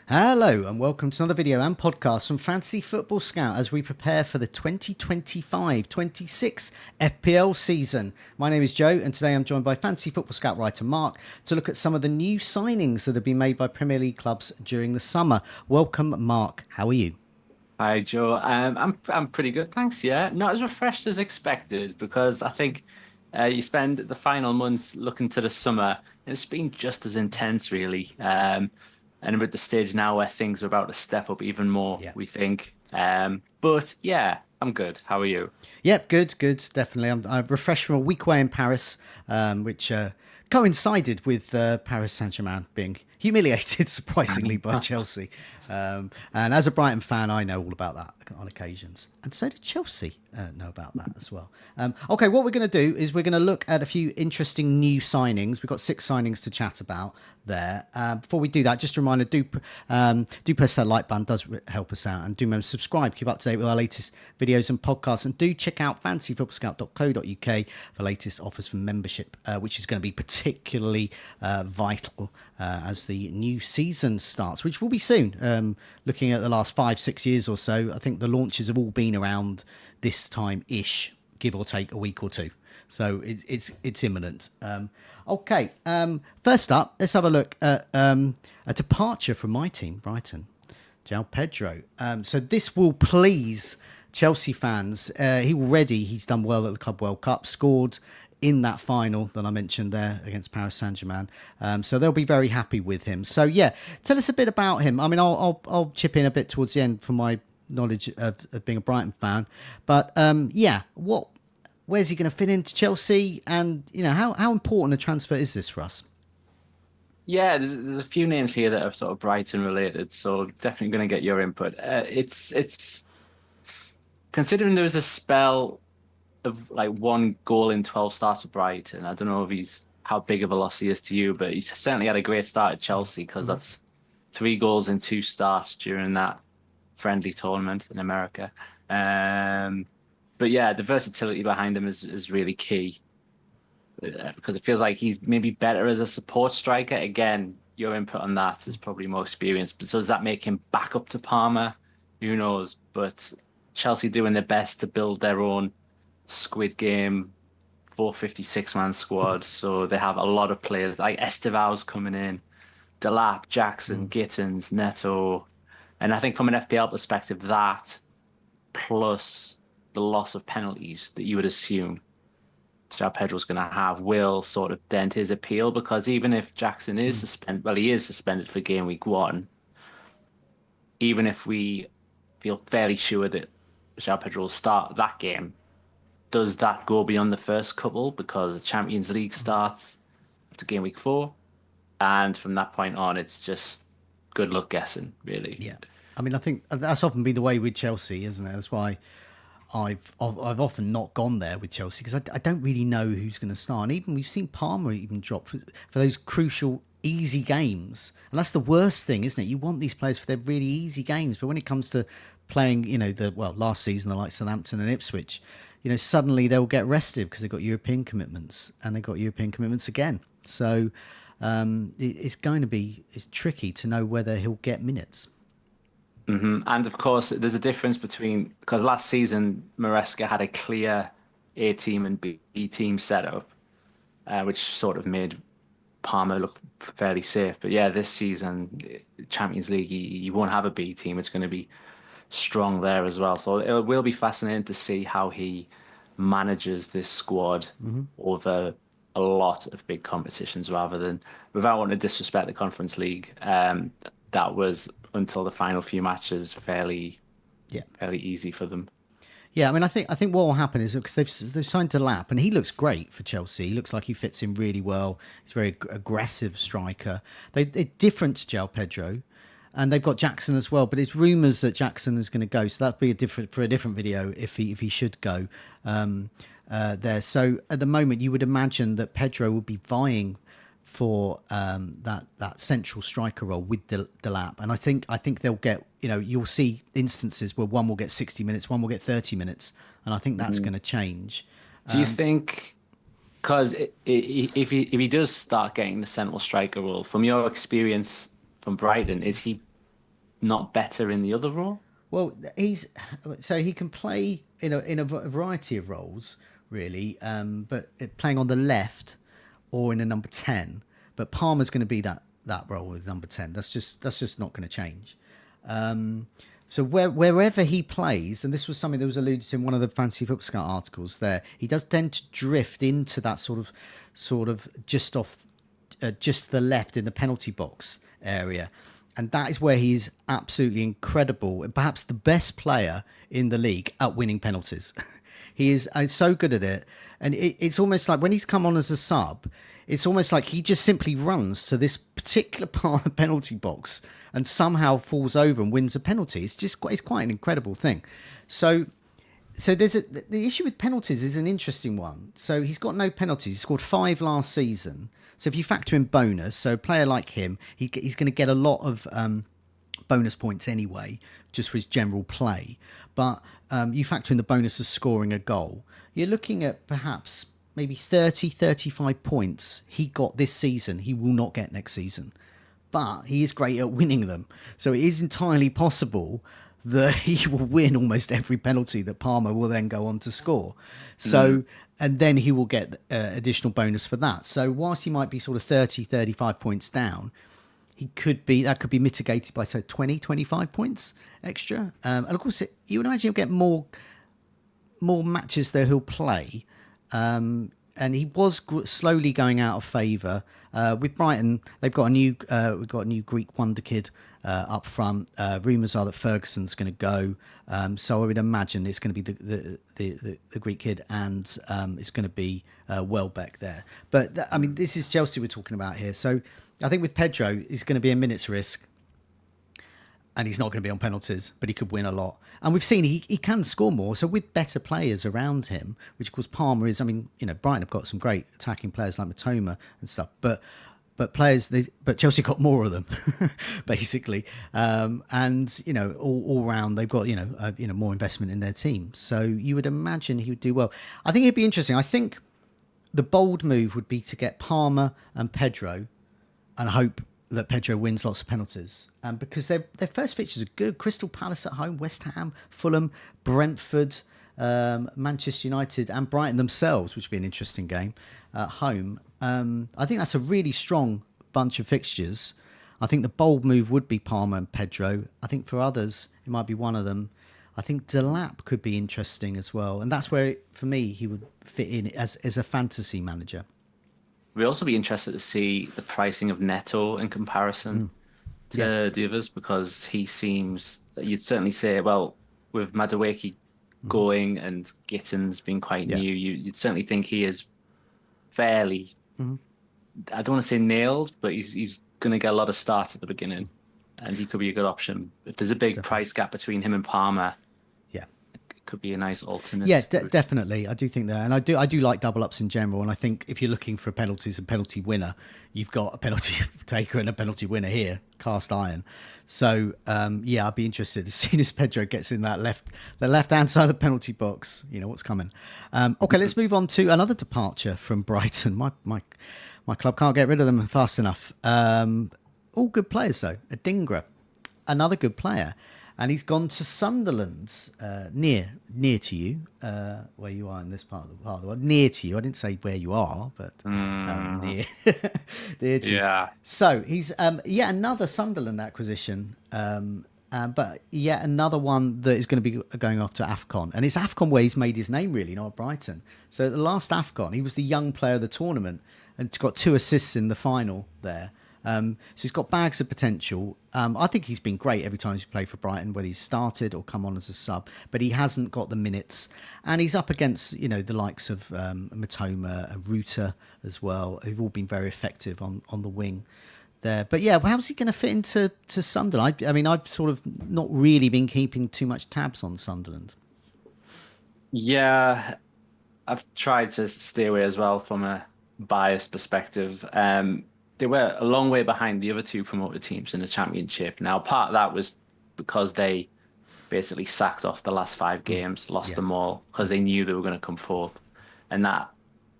Hello and welcome to another video and podcast from Fantasy Football Scout as we prepare for the 2025-26 FPL season. My name is Joe and today I'm joined by Fantasy Football Scout writer Marc to look at some of the new signings that have been made by Premier League clubs during the summer. Welcome, Marc. How are you? Hi Joe. I'm pretty good, thanks. Yeah, not as refreshed as expected because I think you spend the final months looking to the summer, and it's been just as intense, really. And we're at the stage now where things are about to step up even more, Yeah. we think. But yeah, I'm good. How are you? Yep, good, definitely. I'm refreshed from a week away in Paris, which coincided with Paris Saint-Germain being humiliated, surprisingly, by Chelsea. And as a Brighton fan, I know all about that on occasions. And so did Chelsea know about that as well. Okay, what we're going to do is we're going to look at a few interesting new signings. We've got 6 signings to chat about there. Before we do that, just a reminder, do press that like button, does help us out, and do remember to subscribe, keep up to date with our latest videos and podcasts, and do check out fantasyfootballscout.co.uk for latest offers for membership, which is going to be particularly vital as the new season starts, which will be soon. Looking at the last 5-6 years or so, I think the launches have all been around this time-ish, give or take a week or two. So it's imminent. Okay, first up, let's have a look at a departure from my team, Brighton. Joao Pedro. So this will please Chelsea fans. He's done well at the Club World Cup, scored in that final that I mentioned there against Paris Saint-Germain. So they'll be very happy with him. So yeah, tell us a bit about him. I mean, I'll chip in a bit towards the end for my knowledge of being a Brighton fan. But yeah, where's he going to fit into Chelsea? And, you know, how important a transfer is this for us? Yeah, there's a few names here that are sort of Brighton related, so definitely going to get your input. It's considering there was a spell of like one goal in 12 starts for Brighton. I don't know if he's how big of a loss he is to you, but he's certainly had a great start at Chelsea because that's 3 goals in 2 starts during that friendly tournament in America. But yeah, the versatility behind him is really key because it feels like he's maybe better as a support striker. Again, your input on that is probably more experienced, but so does that make him back up to Palmer? Who knows? But Chelsea doing their best to build their own Squid Game 456-man squad. So they have a lot of players like Estevao's coming in, Delap, Jackson, Gittins, Neto. And I think from an FPL perspective, that plus the loss of penalties that you would assume Joao Pedro's going to have will sort of dent his appeal because even if Jackson is suspended, well, he is suspended for game week 1, even if we feel fairly sure that Joao Pedro will start that game, does that go beyond the first couple because the Champions League starts after game week 4? And from that point on, it's just good luck guessing, really. Yeah. I mean, I think that's often been the way with Chelsea, isn't it? That's why I've often not gone there with Chelsea because I don't really know who's going to start. And even we've seen Palmer even drop for those crucial easy games, and that's the worst thing, isn't it? You want these players for their really easy games, but when it comes to playing, you know, last season, the like Southampton and Ipswich, you know, suddenly they'll get rested because they've got European commitments and they've got European commitments again. So it's tricky to know whether he'll get minutes. And of course, there's a difference between because last season Maresca had a clear A team and B team setup, which sort of made Palmer look fairly safe. But yeah, this season, Champions League, you won't have a B team. It's going to be strong there as well. So it will be fascinating to see how he manages this squad over a lot of big competitions rather than, without wanting to disrespect the Conference League, that was until the final few matches Yeah. fairly easy for them. Yeah, I mean, I think what will happen is because they've signed Delap, and he looks great for Chelsea. He looks like he fits in really well. He's a very aggressive striker. They're different to Joao Pedro, and they've got Jackson as well. But it's rumours that Jackson is going to go, so that'd be a different video if he should go there. So at the moment, you would imagine that Pedro would be vying for that central striker role with Delap, and I think they'll get, you know, you'll see instances where one will get 60 minutes, one will get 30 minutes, and I think that's going to change. Do you think, because if he does start getting the central striker role, from your experience from Brighton, is he not better in the other role? Well, he can play in a variety of roles, really. But playing on the left or in a number 10. But Palmer's going to be that role with number 10. That's just not going to change. So wherever he plays, and this was something that was alluded to in one of the Fantasy Football Scout articles, there he does tend to drift into that sort of just to the left in the penalty box area. And that is where he's absolutely incredible and perhaps the best player in the league at winning penalties. He is so good at it. And it's almost like when he's come on as a sub, it's almost like he just simply runs to this particular part of the penalty box and somehow falls over and wins a penalty. It's quite an incredible thing. So the issue with penalties is an interesting one. So he's got no penalties. He scored 5 last season. So if you factor in bonus, so a player like him, he's going to get a lot of bonus points anyway, just for his general play. But you factor in the bonus of scoring a goal, you're looking at perhaps maybe 30, 35 points he got this season he will not get next season. But he is great at winning them. So it is entirely possible that he will win almost every penalty that Palmer will then go on to score. So, and then he will get additional bonus for that. So whilst he might be sort of 30, 35 points down, that could be mitigated by, say, 20, 25 points extra. And of course, you would imagine he'll get more matches that he'll play. And he was slowly going out of favour. With Brighton, we've got a new Greek wonder kid up front. Rumours are that Ferguson's going to go, so I would imagine it's going to be the Greek kid, and it's going to be Welbeck there. But this is Chelsea we're talking about here. So I think with Pedro, he's going to be a minute's risk. And he's not going to be on penalties, but he could win a lot. And we've seen he can score more. So with better players around him, which of course Palmer is, Brighton have got some great attacking players like Matoma and stuff, but Chelsea got more of them, basically. And all round they've got more investment in their team. So you would imagine he would do well. I think it'd be interesting. I think the bold move would be to get Palmer and Pedro, and hope that Pedro wins lots of penalties, because their first fixtures are good. Crystal Palace at home, West Ham, Fulham, Brentford, Manchester United, and Brighton themselves, which would be an interesting game at home. I think that's a really strong bunch of fixtures. I think the bold move would be Palmer and Pedro. I think for others, it might be one of them. I think Delap could be interesting as well, and that's where, for me, he would fit in as a fantasy manager. We'd also be interested to see the pricing of Neto in comparison to the others, because he seems, you'd certainly say, well, with Madueke going and Gittins being quite new, you'd certainly think he is fairly, I don't want to say nailed, but he's going to get a lot of starts at the beginning, and he could be a good option. If there's a big price gap between him and Palmer, could be a nice alternate. Yeah, definitely. I do think that, and I do like double ups in general. And I think if you're looking for penalties and penalty winner, you've got a penalty taker and a penalty winner here, cast iron. So I'd be interested as soon as Pedro gets in the left hand side of the penalty box. You know what's coming. Okay, let's move on to another departure from Brighton. My club can't get rid of them fast enough. All good players though. Adingra, another good player. And he's gone to Sunderland, near to you, where you are in this part of the world. Near to you. I didn't say where you are, but near, near to you. So he's yet another Sunderland acquisition, but yet another one that is going to be going off to AFCON. And it's AFCON where he's made his name, really, not Brighton. So at the last AFCON, he was the young player of the tournament and got 2 assists in the final there. So he's got bags of potential. I think he's been great every time he's played for Brighton, whether he's started or come on as a sub, but he hasn't got the minutes. And he's up against, the likes of Matoma, Ruta as well, who've all been very effective on the wing there. But yeah, how's he going to fit into Sunderland? I've sort of not really been keeping too much tabs on Sunderland. Yeah, I've tried to stay away as well from a biased perspective. They were a long way behind the other 2 promoted teams in the Championship. Now, part of that was because they basically sacked off the last 5 games, lost them all, because they knew they were going to come fourth. And that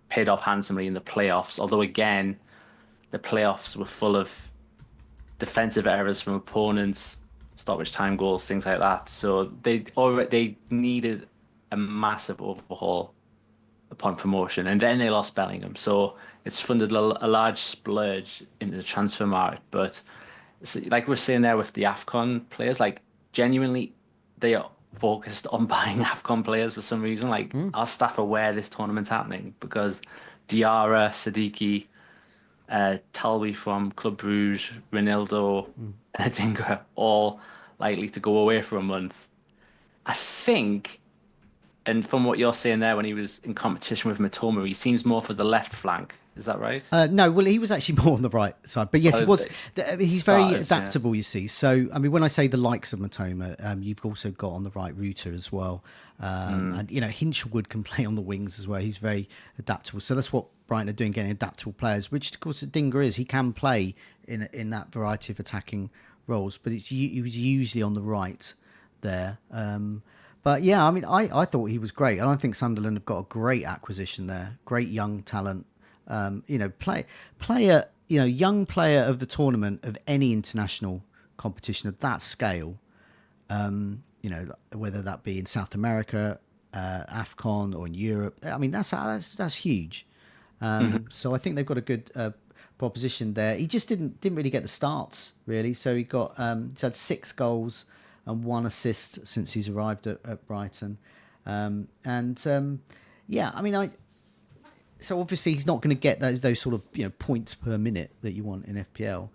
paid off handsomely in the playoffs. Although, again, the playoffs were full of defensive errors from opponents. stoppage time goals, things like that. So they needed a massive overhaul upon promotion, and then they lost Bellingham. So it's funded a large splurge into the transfer market. But like we're saying there with the AFCON players, like genuinely, they are focused on buying AFCON players for some reason. Like our staff are aware this tournament's happening because Diarra, Siddiqui, Talbi from Club Brugge, Ronaldo, and Adingra all likely to go away for a month. I think, and from what you're saying there, when he was in competition with Matoma, he seems more for the left flank. Is that right? No, well, he was actually more on the right side, but yes, he Oh, was. He's very starters, yeah. adaptable, you see. So, I mean, when I say the likes of Matoma, you've also got on the right Ruta as well, and Hinchelwood can play on the wings as well. He's very adaptable. So that's what Brighton are doing, getting adaptable players, which of course Adingra is. He can play in that variety of attacking roles, but he was usually on the right there. But yeah, I mean, I thought he was great, and I think Sunderland have got a great acquisition there, great young talent. Player, young player of the tournament of any international competition of that scale. Whether that be in South America, AFCON, or in Europe. I mean, that's huge. So I think they've got a good proposition there. He just didn't really get the starts really. So he's had 6 goals and 1 assist since he's arrived at Brighton. Yeah, I mean, so obviously he's not going to get those sort of points per minute that you want in FPL.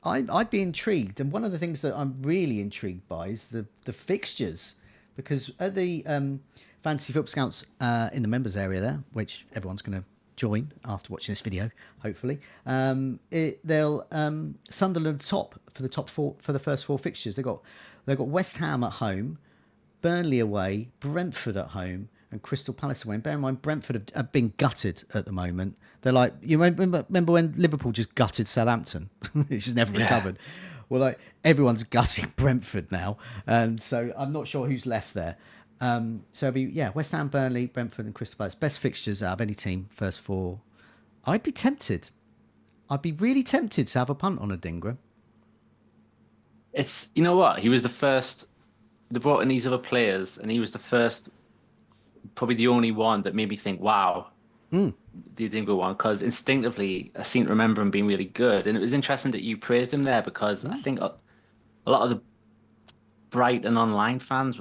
I'd be intrigued, and one of the things that I'm really intrigued by is the fixtures, because at the Fantasy Football Scouts in the members area there, which everyone's going to join after watching this video, hopefully, they'll Sunderland top for the top 4 for the first 4 fixtures. They've got West Ham at home, Burnley away, Brentford at home, and Crystal Palace away. And bear in mind, Brentford have been gutted at the moment. They're like, you remember when Liverpool just gutted Southampton? It's just never recovered. Well, like everyone's gutting Brentford now, and so I'm not sure who's left there. So it'll be West Ham, Burnley, Brentford, and Crystal Palace. Best fixtures out of any team, first 4. I'd be tempted. I'd be really tempted to have a punt on Adingra. It's, you know what? He was the first. They brought in these other players, and he was the first, probably the only one that made me think, wow, the Adingra one, because instinctively I seem to remember him being really good. And it was interesting that you praised him there, because I think a lot of the Brighton online fans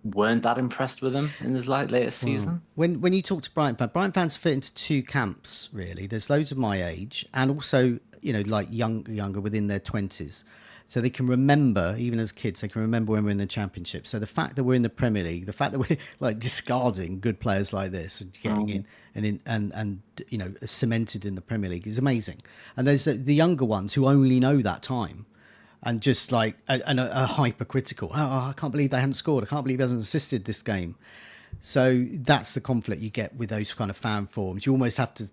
weren't that impressed with him in his latest season. When you talk to Brighton fans fit into 2 camps really. There's loads of my age, and also like younger within their 20s. So they can remember, even as kids, they can remember when we're in the Championship. So the fact that we're in the Premier League, the fact that we're like discarding good players like this and getting in cemented in the Premier League is amazing. And there's the younger ones who only know that time, and just like are hypercritical. Oh, I can't believe they haven't scored. I can't believe he hasn't assisted this game. So that's the conflict you get with those kind of fan forums. You almost have to.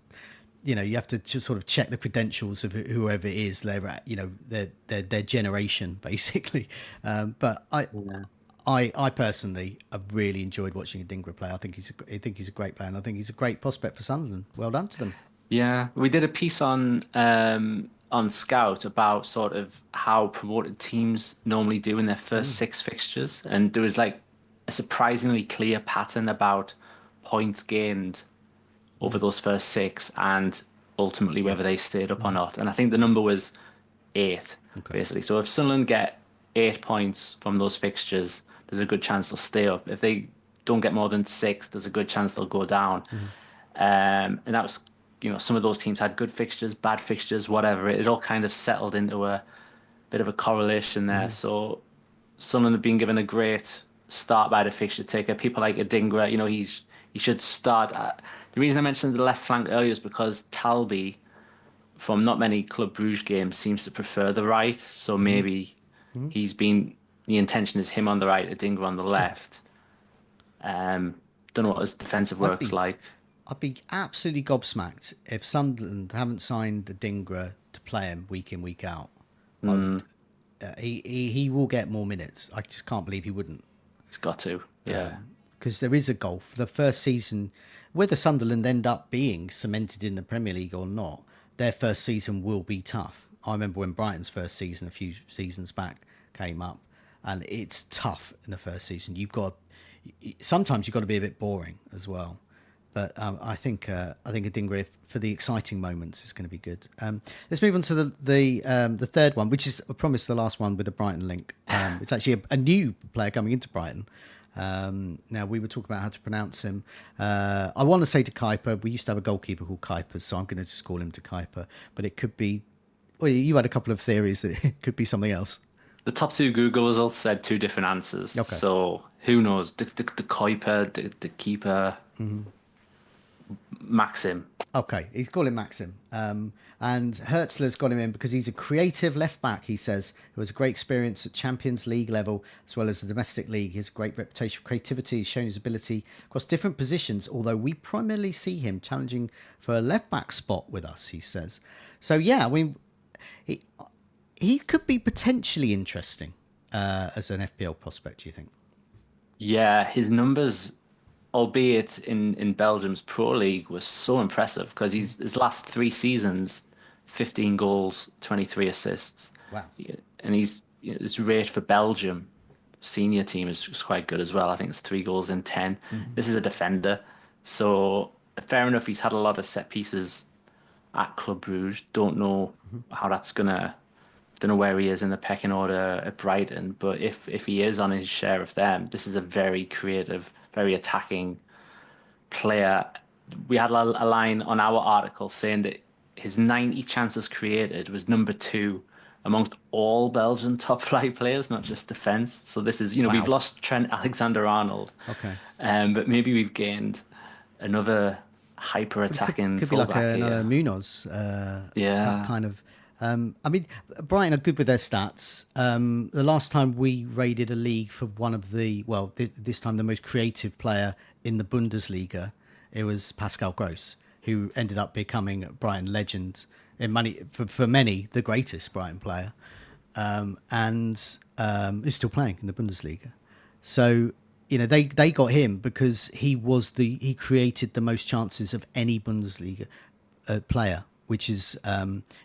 You have to just sort of check the credentials of whoever it is, their generation, basically. But I personally have really enjoyed watching Adingra play. I think he's a great player, and I think he's a great prospect for Sunderland. Well done to them. Yeah, we did a piece on Scout about sort of how promoted teams normally do in their first 6 fixtures, and there was like a surprisingly clear pattern about points gained over those first 6, and ultimately whether they stayed up or not. And I think the number was 8, basically. So if Sunderland get 8 points from those fixtures, there's a good chance they'll stay up. If they don't get more than 6, there's a good chance they'll go down. And that was, some of those teams had good fixtures, bad fixtures, whatever. It all kind of settled into a bit of a correlation there. So Sunderland have been given a great start by the fixture taker. People like Adingra, he should start. The reason I mentioned the left flank earlier is because Talbi, from not many Club Brugge games, seems to prefer the right. So maybe the intention is him on the right, Adingra on the left. Don't know what his defensive work's like. I'd be absolutely gobsmacked if Sunderland haven't signed Adingra to play him week in, week out. He will get more minutes. I just can't believe he wouldn't. He's got to, yeah. Because there is a goal for the first season. Whether Sunderland end up being cemented in the Premier League or not, their first season will be tough. I remember when Brighton's first season a few seasons back came up, and it's tough in the first season. Sometimes you've got to be a bit boring as well. But I think Adingra for the exciting moments is going to be good. Let's move on to the third one, which is, I promise, the last one with the Brighton link. It's actually a new player coming into Brighton. Now, we were talking about how to pronounce him. I want to say to Cuyper. We used to have a goalkeeper called Cuyper, so I'm going to just call him to Cuyper. But it could be. Well, you had a couple of theories that it could be something else. The top two Google results said two different answers. Okay. So who knows? The Cuyper, the keeper, Maxim. Okay, he's calling Maxim. And Hertzler's got him in because he's a creative left back, he says. It was a great experience at Champions League level as well as the domestic league. He has a great reputation for creativity. He's shown his ability across different positions, although we primarily see him challenging for a left back spot with us, he says. So, yeah, I mean, he could be potentially interesting as an FPL prospect, do you think? Yeah, his numbers, albeit in Belgium's Pro League, was so impressive because his last three seasons, 15 goals, 23 assists. Wow. And his rate for Belgium senior team is quite good as well. I think it's 3 goals in 10. This is a defender. So fair enough, he's had a lot of set pieces at Club Brugge. Don't know how that's gonna. Don't know where he is in the pecking order at Brighton, but if he is on his share of them, this is a very creative, very attacking player. We had a line on our article saying that his 90 chances created was number 2 amongst all Belgian top flight players, not just defence. So this is, Wow. we've lost Trent Alexander-Arnold, Okay. but maybe we've gained another hyper-attacking Could be like fullback another here. Munoz. Yeah. That kind of. I mean, Brighton are good with their stats. The last time we raided a league for one of this time the most creative player in the Bundesliga, it was Pascal Gross, who ended up becoming a Brighton legend for many the greatest Brighton player, and is still playing in the Bundesliga. So they got him because he created the most chances of any Bundesliga player, which is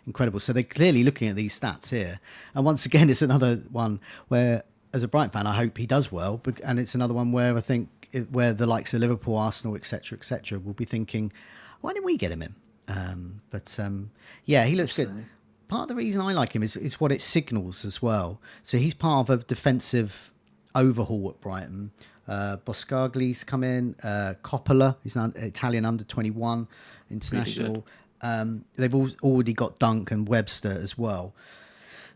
incredible. So they're clearly looking at these stats here. And once again, it's another one where, as a Brighton fan, I hope he does well. And it's another one where I think where the likes of Liverpool, Arsenal, etc., will be thinking, why didn't we get him in? Yeah, he looks good. Part of the reason I like him is what it signals as well. So he's part of a defensive overhaul at Brighton. Boscagli's come in. Coppola, he's an Italian under-21 international. They've already got Dunk and Webster as well.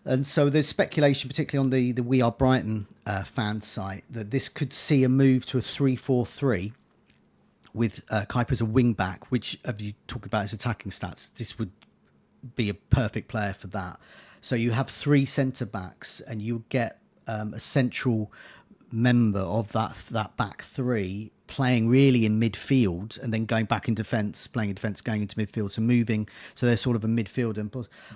And so there's speculation, particularly on the We Are Brighton fan site, that this could see a move to a 3-4-3 with Cuyper as a wing-back, which, if you talk about his attacking stats, this would be a perfect player for that. So you have 3 centre-backs and you get a central member of that back 3 playing really in midfield and then going back in defence, playing in defence, going into midfield, so moving. So they're sort of a midfield, and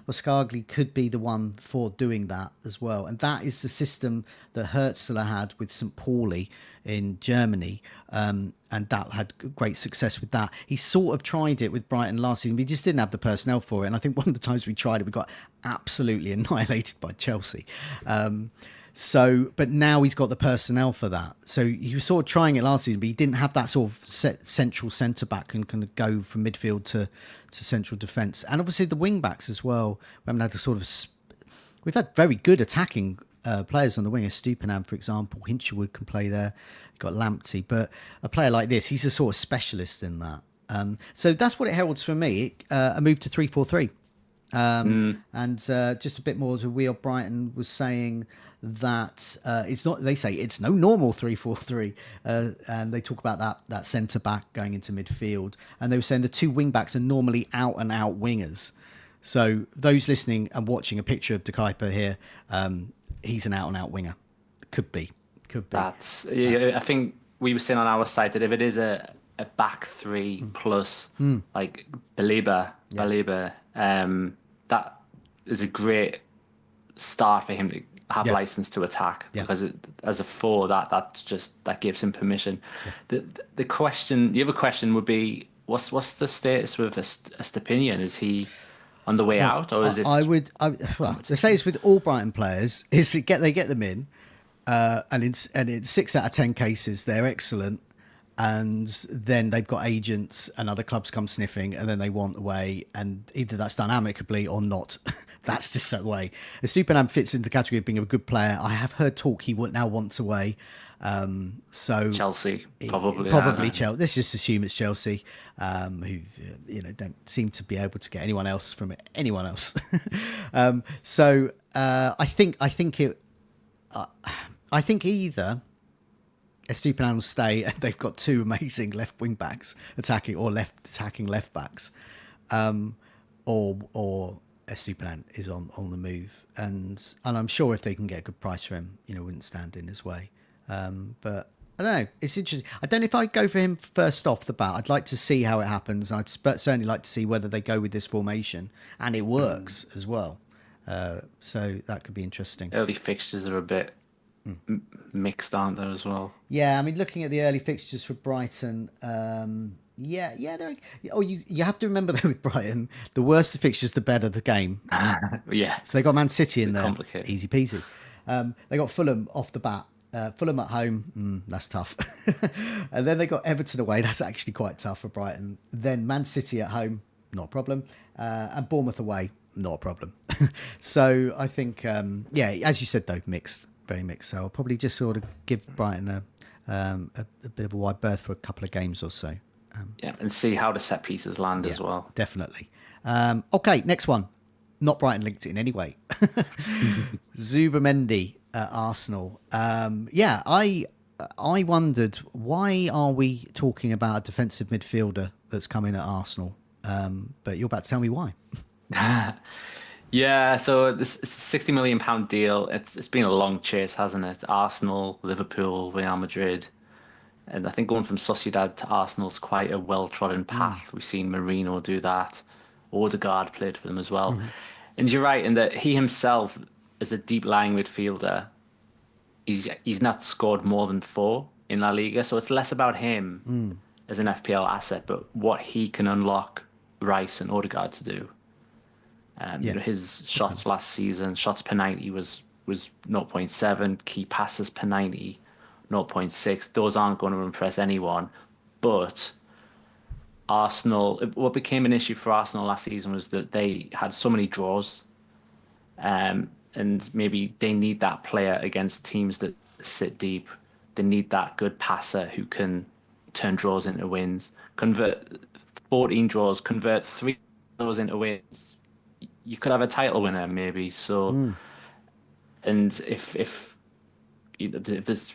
Boscagli could be the one for doing that as well. And that is the system that Hertzler had with St. Pauli in Germany, and that had great success with that. He sort of tried it with Brighton last season, but he just didn't have the personnel for it. And I think one of the times we tried it, we got absolutely annihilated by Chelsea. But now he's got the personnel for that. So he was sort of trying it last season, but he didn't have that sort of central centre back and kind of go from midfield to central defence. And obviously the wing backs as well. We haven't had a sort of. We've had very good attacking players on the wing. Stupinan, for example, Hinchelwood can play there. You've got Lamptey, but a player like this, he's a sort of specialist in that. So that's what it heralds for me. A move to 3-4-3. And just a bit more to Wheel Brighton was saying that it's not. They say it's no normal 3-4-3, and they talk about that centre back going into midfield, and they were saying the 2 wing backs are normally out and out wingers. So those listening and watching a picture of De Kuyper here, he's an out and out winger. Could be. That's. I think we were saying on our site that if it is a back 3 plus like Baleba, that is a great start for him to have license to attack, because as a 4 that gives him permission. The other question would be, what's the status with Estepinian? Is he on the way Well, out, or I, is I this would. Well, they say competition? it's with all Brighton players. Is they get them in, and in 6 out of 10 cases they're excellent, and then they've got agents and other clubs come sniffing, and then they want away, and either that's done amicably or not. That's just that way. Stupinan fits into the category of being a good player. I have heard talk he would now wants away. So Chelsea, probably. I don't probably know. Chelsea. Let's just assume it's Chelsea, who don't seem to be able to get anyone else from anyone else. I think either Estupiñán will stay, and they've got two amazing left wing backs attacking or left attacking left backs, or Estupiñán is on the move, and I'm sure if they can get a good price for him, wouldn't stand in his way. But I don't know. It's interesting. I don't know if I'd go for him first off the bat. I'd like to see how it happens. I'd certainly like to see whether they go with this formation and it works as well. So that could be interesting. Early fixtures are a bit mixed, aren't they, as well? Yeah, I mean, looking at the early fixtures for Brighton, they're. Oh, you have to remember though with Brighton, the worse the fixtures, the better the game. Yeah, So they got Man City in it's there, complicated. easy peasy. They got Fulham off the bat. Fulham at home, that's tough. And then they got Everton away. That's actually quite tough for Brighton. Then Man City at home, not a problem. And Bournemouth away, not a problem. So I think, as you said though, mixed, very mixed. So I'll probably just sort of give Brighton a bit of a wide berth for a couple of games or so. Yeah, and see how the set pieces land as well. Definitely. Okay, next one. Not Brighton linked in any way. Zubimendi at Arsenal. I wondered, why are we talking about a defensive midfielder that's coming at Arsenal? But you're about to tell me why. Yeah, so this it's a 60 million pound deal. It's been a long chase, hasn't it? Arsenal, Liverpool, Real Madrid. And I think going from Sociedad to Arsenal's quite a well-trodden path. We've seen Marino do that. Odegaard played for them as well. And you're right in that he himself, as a deep-lying midfielder, he's not scored more than four in La Liga. So it's less about him as an FPL asset, but what he can unlock Rice and Odegaard to do. Yeah. His shots last season, shots per 90 was zero point 0.7, key passes per 90, 0.6. Those aren't going to impress anyone. But Arsenal, what became an issue for Arsenal last season was that they had so many draws. And maybe they need that player against teams that sit deep. They need that good passer who can turn draws into wins, convert 14 draws, convert 3 draws into wins. You could have a title winner maybe. So, and if there's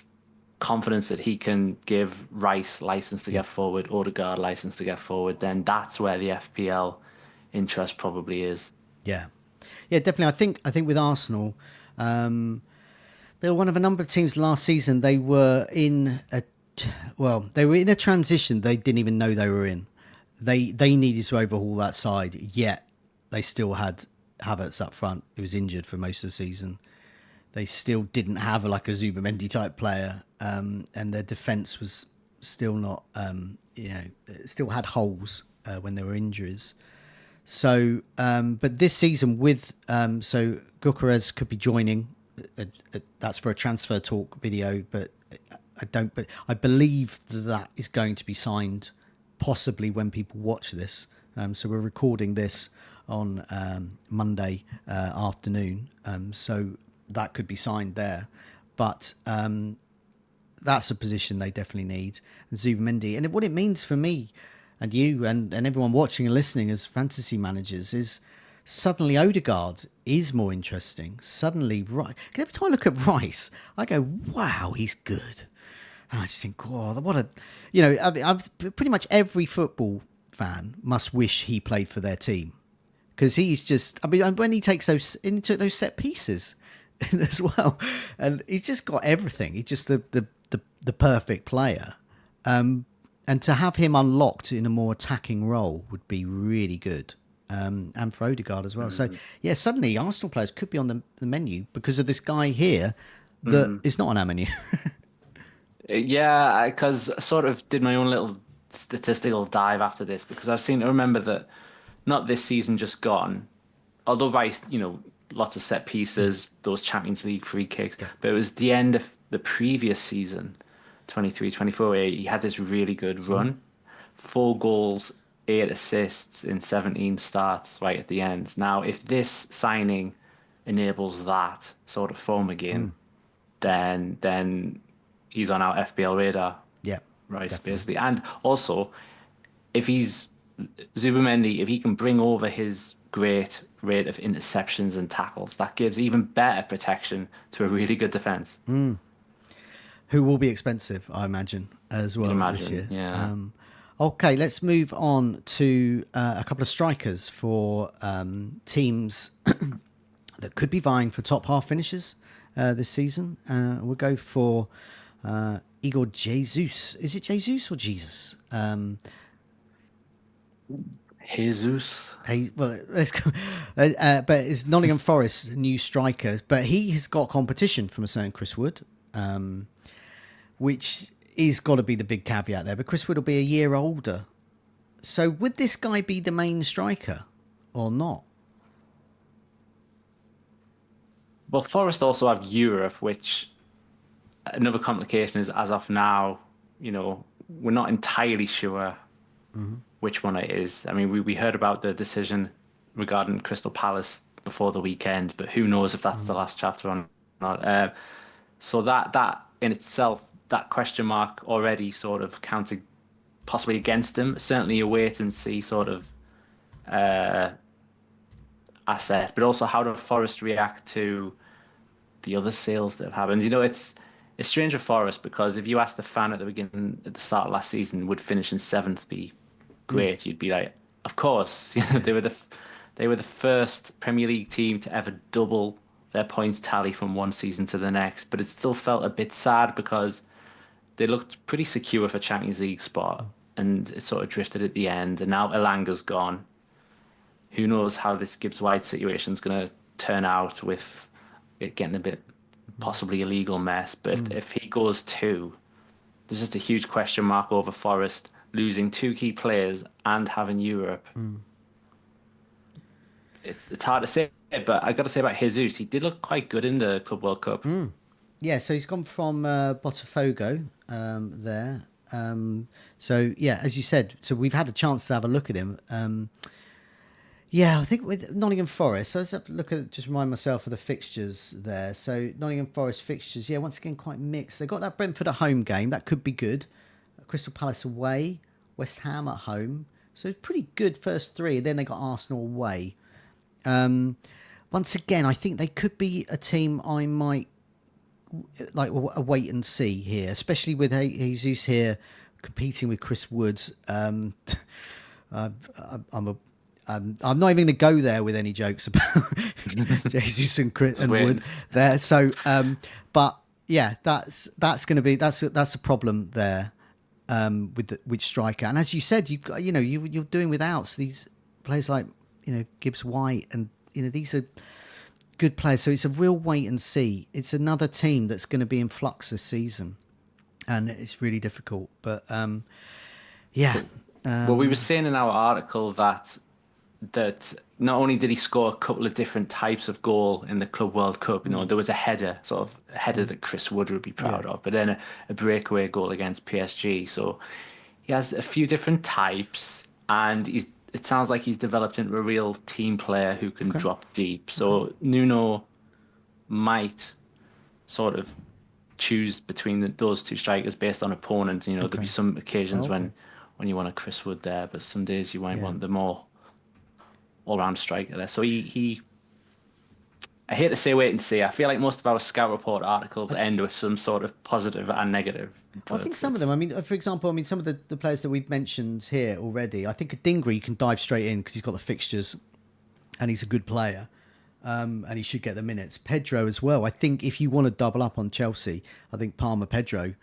confidence that he can give Rice license to get forward, Odegaard license to get forward, then that's where the FPL interest probably is. Yeah. Yeah, definitely. I think with Arsenal, they were one of a number of teams last season. They were in a transition they didn't even know they were in. They needed to overhaul that side, yet they still had Havertz up front, who was injured for most of the season. They still didn't have like a Zubimendi type player, and their defence was still not, still had holes when there were injuries. So, but this season so Gyökeres could be joining. That's for a transfer talk video, but But I believe that is going to be signed possibly when people watch this. So we're recording this on Monday afternoon. So that could be signed there. But that's a position they definitely need. And Zubimendi. And what it means for me and you and everyone watching and listening as fantasy managers is suddenly Odegaard is more interesting. Suddenly, right. Every time I look at Rice, I go, wow, he's good. And I just think, oh, what a... I've pretty much every football fan must wish he played for their team. Because he's just... when he takes those... And he took those set pieces as well. And he's just got everything. He's just the perfect player. And to have him unlocked in a more attacking role would be really good. And for Odegaard as well. So, yeah, suddenly Arsenal players could be on the menu because of this guy here that is not on our menu. Yeah, because I sort of did my own little statistical dive after this because I remember that not this season just gone, although Rice, lots of set pieces, those Champions League free kicks, Yeah. but it was the end of the previous season, 23-24, where he had this really good run. 4 goals, 8 assists in 17 starts right at the end. Now, if this signing enables that sort of form again, then he's on our FBL radar, Yeah, right, definitely. basically. And also, if he's Zubimendi, if he can bring over his great rate of interceptions and tackles, that gives even better protection to a really good defense. Who will be expensive, I imagine, as You'd well this imagine, year. yeah. Okay, let's move on to a couple of strikers for teams that could be vying for top half finishes this season. We'll go for Igor Jesus. Is it Jesus or Jesus? Jesus. Well, let's go. But it's Nottingham Forest's new striker, but he has got competition from a certain Chris Wood, which is got to be the big caveat there. But Chris Wood will be a year older, so would this guy be the main striker or not? Well, Forest also have Europe, which another complication is as of now, we're not entirely sure which one it is. I mean, we heard about the decision regarding Crystal Palace before the weekend, but who knows if that's the last chapter or not. So that in itself, that question mark already sort of counted possibly against him. Certainly a wait and see sort of asset, but also how do Forest react to the other sales that have happened? It's strange with Forest because if you asked the fan at the start of last season, would finish in seventh be great? You'd be like, of course. Yeah. They were the first Premier League team to ever double their points tally from one season to the next, but it still felt a bit sad because they looked pretty secure for Champions League spot, and it sort of drifted at the end. And now Elanga's gone. Who knows how this Gibbs White situation is going to turn out with it getting a bit possibly illegal mess. But if he goes too, there's just a huge question mark over Forest losing 2 key players and having Europe. It's hard to say, but I got to say about Jesus, he did look quite good in the Club World Cup. Yeah, so he's gone from Botafogo there. So yeah, as you said, so we've had a chance to have a look at him. Yeah, I think with Nottingham Forest, so let's have a look at just remind myself of the fixtures there. So Nottingham Forest fixtures, yeah, once again quite mixed. They got that Brentford at home game that could be good. Crystal Palace away, West Ham at home. So pretty good first three. Then they got Arsenal away. Once again, I think they could be a team I might like a wait and see here, especially with Jesus here competing with Chris Woods. I'm a I'm not even going to go there with any jokes about Jesus and Chris and Weird. Wood there. So, but yeah, that's going to be that's a problem there with striker. And as you said, you've got you're doing without these players like Gibbs White, and these are good players. So it's a real wait and see. It's another team that's going to be in flux this season, and it's really difficult. But yeah. Well, we were saying in our article that not only did he score a couple of different types of goal in the Club World Cup, there was a header, sort of a header that Chris Wood would be proud of, but then a breakaway goal against PSG. So he has a few different types, and it sounds like he's developed into a real team player who can drop deep. So Nuno might sort of choose between those two strikers based on opponent. There'll be some occasions when you want a Chris Wood there, but some days you might want the more all-round striker there. So he I hate to say wait and see. I feel like most of our scout report articles end with some sort of positive and negative. I But think some of them. I mean, for example, some of the players that we've mentioned here already. I think Adingra you can dive straight in because he's got the fixtures, and he's a good player, and he should get the minutes. Pedro as well. I think if you want to double up on Chelsea, I think Palmer Pedro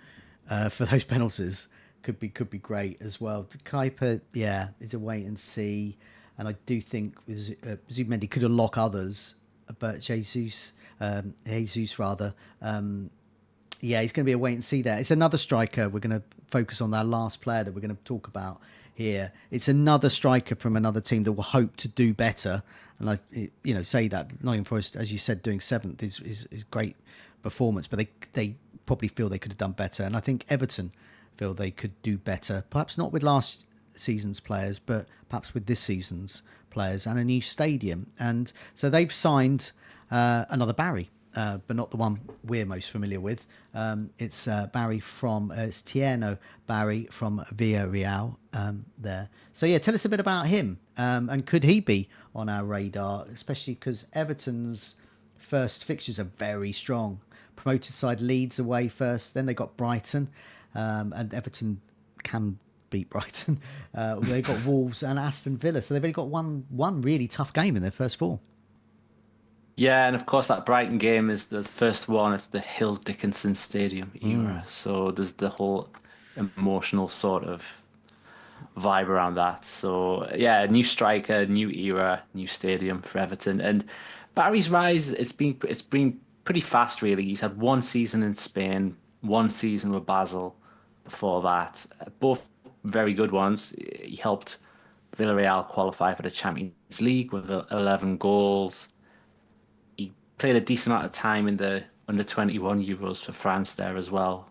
for those penalties could be great as well. Cuyper, yeah, is a wait and see, and I do think Zubimendi could unlock others, but Jesus rather. Yeah, he's going to be a wait and see there. It's another striker. We're going to focus on that last player that we're going to talk about here. It's another striker from another team that will hope to do better. And say that Nottingham Forest, as you said, doing 7th is great performance, but they probably feel they could have done better. And I think Everton feel they could do better, perhaps not with last season's players, but perhaps with this season's players and a new stadium. And so they've signed another Barry, but not the one we're most familiar with. It's it's Tierno Barry from Villarreal there. So yeah, tell us a bit about him, and could he be on our radar, especially because Everton's first fixtures are very strong. Promoted side Leeds away first, then they got Brighton, and Everton can beat Brighton. They've got Wolves and Aston Villa, so they've only got one really tough game in their first 4. Yeah, and of course that Brighton game is the first one of the Hill Dickinson Stadium era. So there's the whole emotional sort of vibe around that. So yeah, new striker, new era, new stadium for Everton. And Barry's rise, it's been pretty fast really. He's had 1 season in Spain, 1 season with Basel before that. Both very good ones. He helped Villarreal qualify for the Champions League with 11 goals. He played a decent amount of time in the under-21 Euros for France there as well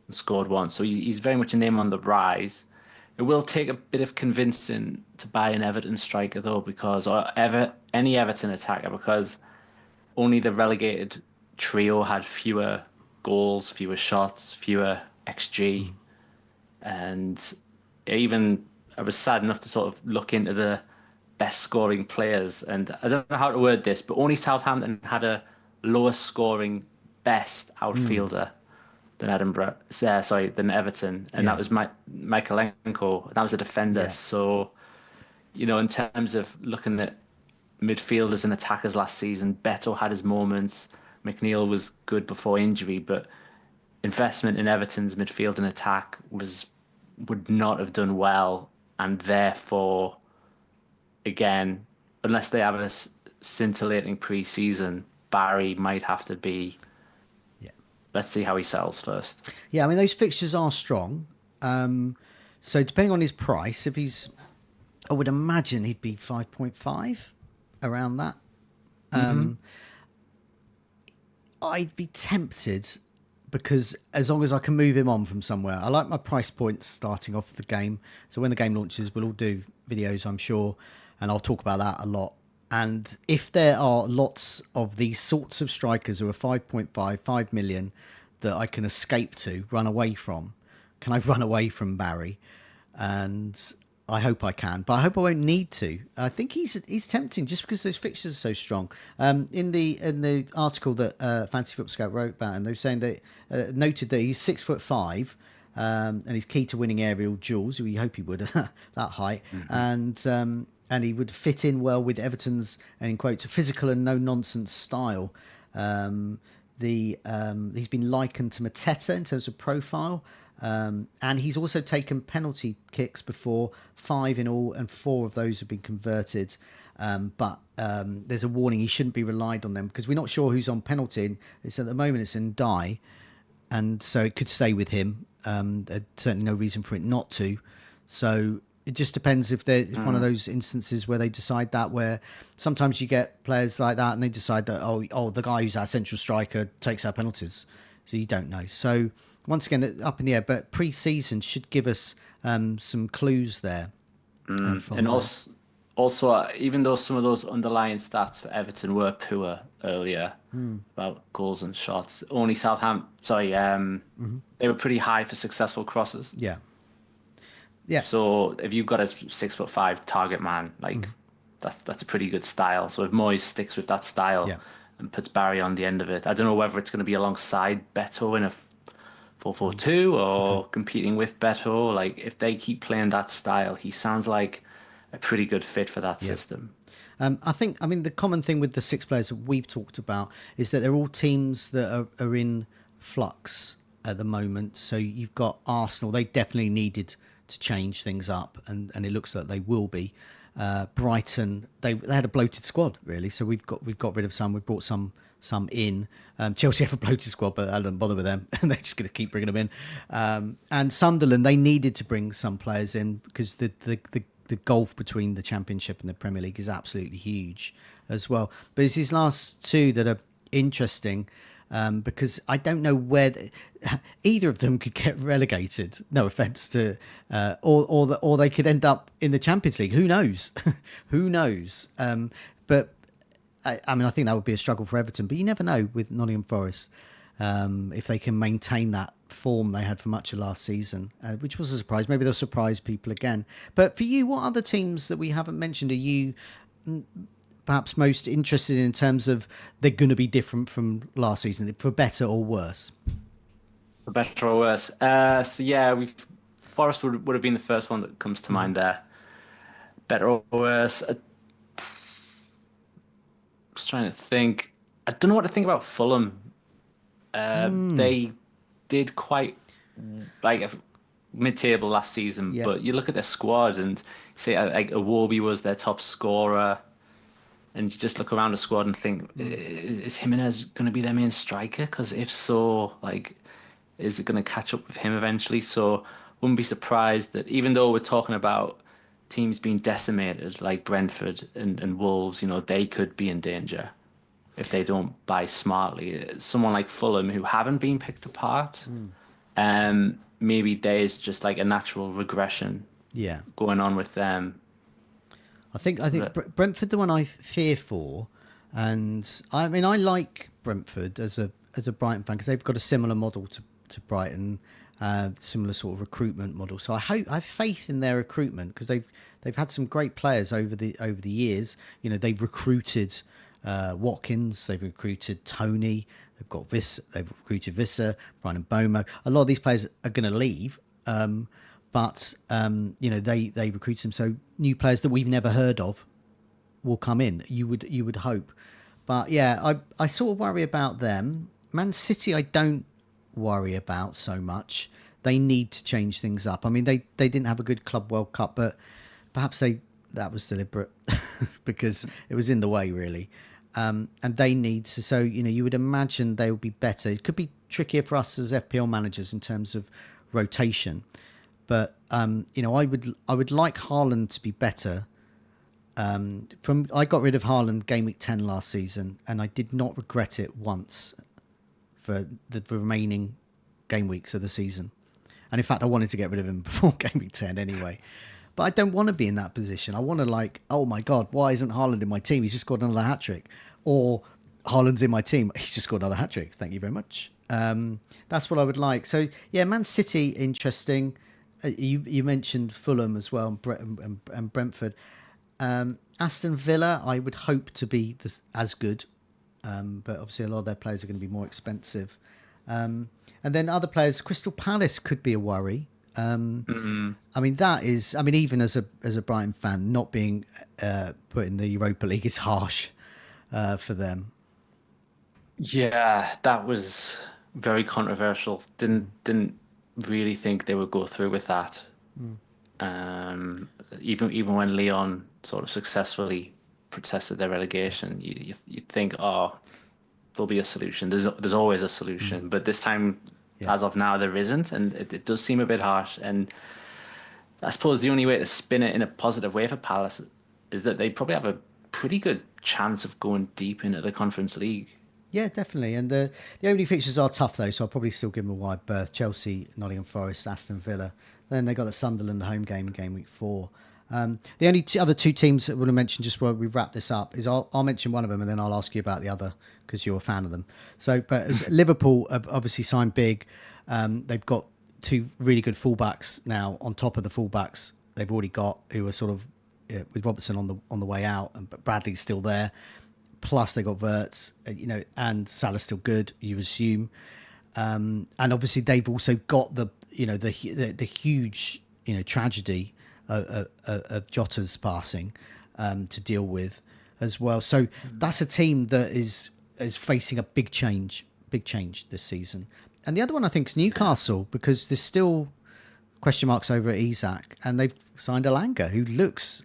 and scored 1. So he's very much a name on the rise. It will take a bit of convincing to buy an Everton striker though, any Everton attacker, because only the relegated trio had fewer goals, fewer shots, fewer XG. And even I was sad enough to sort of look into the best scoring players, and I don't know how to word this, but only Southampton had a lower scoring best outfielder than than Everton, and that was Michaelenko. That was a defender. Yeah. So, in terms of looking at midfielders and attackers last season, Beto had his moments. McNeil was good before injury, but investment in Everton's midfield and attack would not have done well, and therefore, again, unless they have a scintillating pre-season, Barry might have to be. Yeah. Let's see how he sells first. Yeah, I mean those fixtures are strong. So depending on his price, I would imagine he'd be 5.5 around that. I'd be tempted, because as long as I can move him on from somewhere, I like my price points starting off the game. So when the game launches, we'll all do videos, I'm sure, and I'll talk about that a lot. And if there are lots of these sorts of strikers who are 5.5, 5 million that I can escape to, run away from, can I run away from Barry? And I hope I can, but I hope I won't need to. I think he's tempting just because those fixtures are so strong. In the article that Fantasy Football Scout wrote about, and they were saying that noted that he's 6'5", and he's key to winning aerial duels. We hope he would at that height, and he would fit in well with Everton's, and in quotes, physical and no nonsense style. He's been likened to Mateta in terms of profile. And he's also taken penalty kicks before, 5 in all, and 4 of those have been converted. But there's a warning, he shouldn't be relied on them, because we're not sure who's on penalty. It's at the moment it's in Dye, and so it could stay with him. There's certainly no reason for it not to. So it just depends if there's one of those instances where they decide that, where sometimes you get players like that and they decide that, oh, the guy who's our central striker takes our penalties. So you don't know. So once again, up in the air, but pre-season should give us some clues there. And also, even though some of those underlying stats for Everton were poor earlier about goals and shots, only Southampton, they were pretty high for successful crosses. Yeah. So if you've got a 6'5" target man, that's a pretty good style. So if Moyes sticks with that style and puts Barry on the end of it, I don't know whether it's going to be alongside Beto in a 4-4-2 or competing with Beto. Like, if they keep playing that style, he sounds like a pretty good fit for that system. I mean, the common thing with the 6 players that we've talked about is that they're all teams that are in flux at the moment. So you've got Arsenal, they definitely needed to change things up, and it looks like they will be. Brighton, they had a bloated squad really, so we've got rid of some, we've brought some some in. Chelsea have a bloated squad, but I don't bother with them, and they're just going to keep bringing them in. And Sunderland, they needed to bring some players in because the gulf between the Championship and the Premier League is absolutely huge as well. But it's these last two that are interesting. Because I don't know where either of them could get relegated. No offense to, or they could end up in the Champions League. Who knows? Who knows? But I mean, I think that would be a struggle for Everton. But you never know with Nottingham Forest if they can maintain that form they had for much of last season, which was a surprise. Maybe they'll surprise people again. But for you, what other teams that we haven't mentioned are you perhaps most interested in terms of they're going to be different from last season, for better or worse? For better or worse. So yeah, Forest would have been the first one that comes to mind there. Better or worse. I was trying to think. I don't know what to think about Fulham. They did quite like a mid-table last season, Yeah. but you look at their squad and say like Iwobi was their top scorer. And you just look around the squad and think, is Jimenez going to be their main striker? Because if so, like, is it going to catch up with him eventually? So wouldn't be surprised that even though we're talking about teams being decimated, like Brentford and Wolves, you know, they could be in danger if they don't buy smartly. Someone like Fulham, who haven't been picked apart, maybe there's just like a natural regression Yeah. going on with them. I think Brentford the one I fear for, and I mean I like Brentford as a Brighton fan because they've got a similar model to Brighton, similar sort of recruitment model. So I have faith in their recruitment because they've had some great players over the years. You know, they've recruited Watkins, they've recruited Tony, they've recruited Visser, Brian and Bomo. A lot of these players are going to leave. But you know they recruit them, so new players that we've never heard of will come in. You would hope, but yeah, I sort of worry about them. Man City, I don't worry about so much. They need to change things up. I mean, they didn't have a good Club World Cup, but perhaps that was deliberate because it was in the way really. And they need to. So you know, you would imagine they would be better. It could be trickier for us as FPL managers in terms of rotation. But you know, I would like Haaland to be better. I got rid of Haaland game week 10 last season, and I did not regret it once for the remaining game weeks of the season. And in fact, I wanted to get rid of him before game week 10 anyway. But I don't want to be in that position. I want to like, oh my God, why isn't Haaland in my team? He's just scored another hat trick. Or Haaland's in my team. He's just scored another hat trick. Thank you very much. That's what I would like. So yeah, Man City, interesting. You mentioned Fulham as well and Brentford. Aston Villa, I would hope to be as good, but obviously a lot of their players are going to be more expensive. And then other players, Crystal Palace could be a worry. I mean, even as a Brighton fan, not being put in the Europa League is harsh for them. Yeah, that was very controversial. Didn't really think they would go through with that. Even when Leon sort of successfully protested their relegation, you think, oh, there'll be a solution. There's always a solution, but this time, as of now, there isn't, and it does seem a bit harsh. And I suppose the only way to spin it in a positive way for Palace is that they probably have a pretty good chance of going deep into the Conference League. Yeah, definitely. And the opening fixtures are tough, though, so I'll probably still give them a wide berth. Chelsea, Nottingham Forest, Aston Villa. Then they got the Sunderland home game in game week 4. The only other two teams that I want to mention just while we wrap this up is I'll mention one of them and then I'll ask you about the other because you're a fan of them. So, but Liverpool have obviously signed big. They've got two really good fullbacks now on top of the fullbacks they've already got, who are sort of with Robertson on the way out, but Bradley's still there. Plus they got Wirtz, and Salah's still good, you assume. And obviously they've also got the huge tragedy of Jota's passing to deal with as well. So that's a team that is facing a big change this season. And the other one I think is Newcastle, because there's still question marks over at Isak, and they've signed Elanga, who looks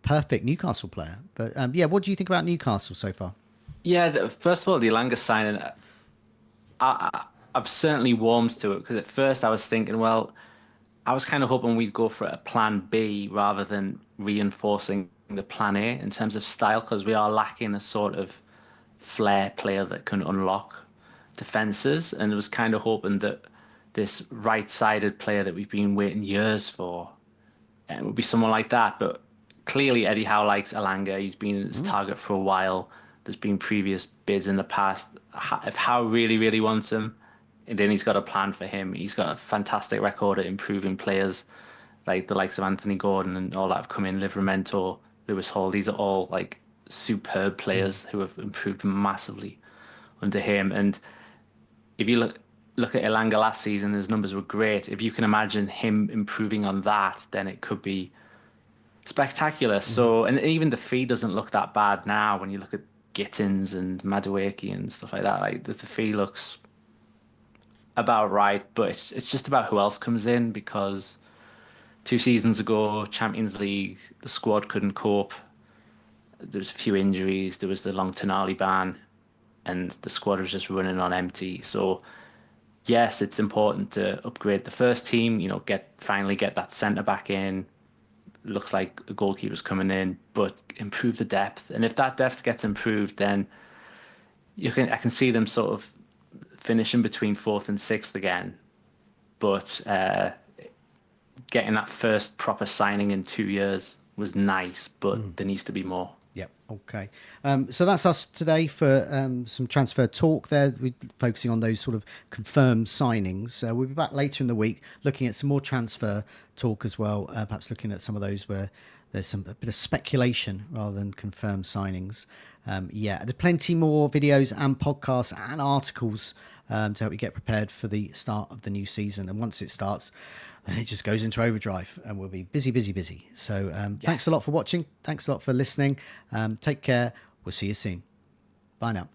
perfect Newcastle player. But what do you think about Newcastle so far? Yeah, first of all, the Elanga signing, I've certainly warmed to it because at first I was thinking, well, I was kind of hoping we'd go for a plan B rather than reinforcing the plan A in terms of style because we are lacking a sort of flair player that can unlock defenses, and I was kind of hoping that this right-sided player that we've been waiting years for it would be someone like that. But clearly, Eddie Howe likes Elanga. He's been his target for a while. There's been previous bids in the past. If Howe really, really wants him, and then he's got a plan for him. He's got a fantastic record at improving players, like the likes of Anthony Gordon and all that have come in, Livramento, Lewis Hall. These are all like superb players who have improved massively under him. And if you look at Elanga last season, his numbers were great. If you can imagine him improving on that, then it could be spectacular. So, and even the fee doesn't look that bad now when you look at Gittins and Madueke and stuff like that. Like the fee looks about right, but it's just about who else comes in because 2 seasons ago, Champions League, the squad couldn't cope. There was a few injuries. There was the long Tonali ban, and the squad was just running on empty. So yes, it's important to upgrade the first team. Finally get that centre back in. Looks like a goalkeeper's coming in, but improve the depth. And if that depth gets improved, then I can see them sort of finishing between fourth and sixth again. But getting that first proper signing in 2 years was nice, but there needs to be more. Yep. Okay. So that's us today for some transfer talk there. We're focusing on those sort of confirmed signings. We'll be back later in the week looking at some more transfer talk as well, perhaps looking at some of those where there's a bit of speculation rather than confirmed signings. There's plenty more videos and podcasts and articles to help you get prepared for the start of the new season. And once it starts, then it just goes into overdrive and we'll be busy, busy, busy. So thanks a lot for watching. Thanks a lot for listening. Take care. We'll see you soon. Bye now.